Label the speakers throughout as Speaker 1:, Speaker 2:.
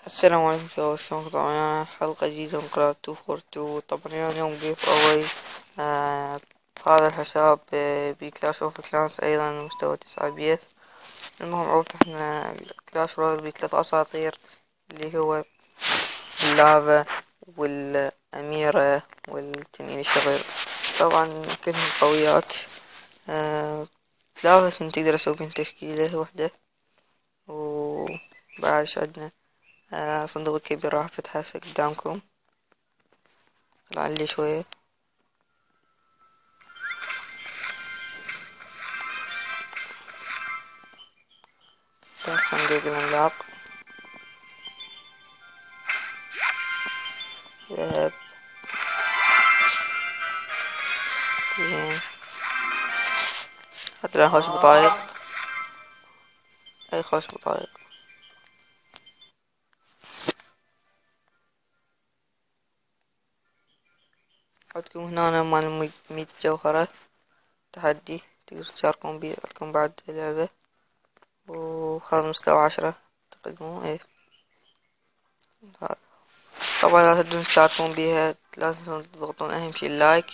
Speaker 1: السلام عليكم شباب، شلونكم؟ طبعا أنا حلقة جديدة من قناة 242. طبعا أنا اليوم ضيف أول. آه هذا الحساب بكلاش اوف كلانس، أيضا مستوى 9 بي اس. المهم عرفت احنا كلاش رويال بثلاث أساطير، اللي هو اللافا والأميرة والتنين الشرير. طبعا كلهم قويات. لافا تقدر أسوي بين تشكيلة وحدة. وبعد شو عندنا؟ صندوق الكبير راح افتحه هسه قدامكم. لعلي شوية. ده صندوق العملاق. ذهب. زين. حتى الآن خوش بطايق. أي خوش بطايق. عندكم هنا مال 100 جوهرة تحدي، تقدروا تشاركون بيه عندكم بعد اللعبة. وهذا مستوى 10 تقدمون ايه. هذا. طبعا لا تقدرون تشاركون بيها، لازم تضغطون أهم شي اللايك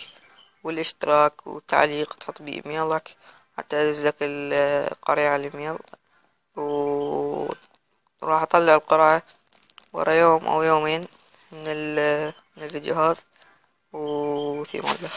Speaker 1: والاشتراك والتعليق، تحط بيه ايميلك حتى يدزلك القرية على الايميل. وراح اطلع القرعة ورا يوم او يومين من الفيديوهات. وفي مالله.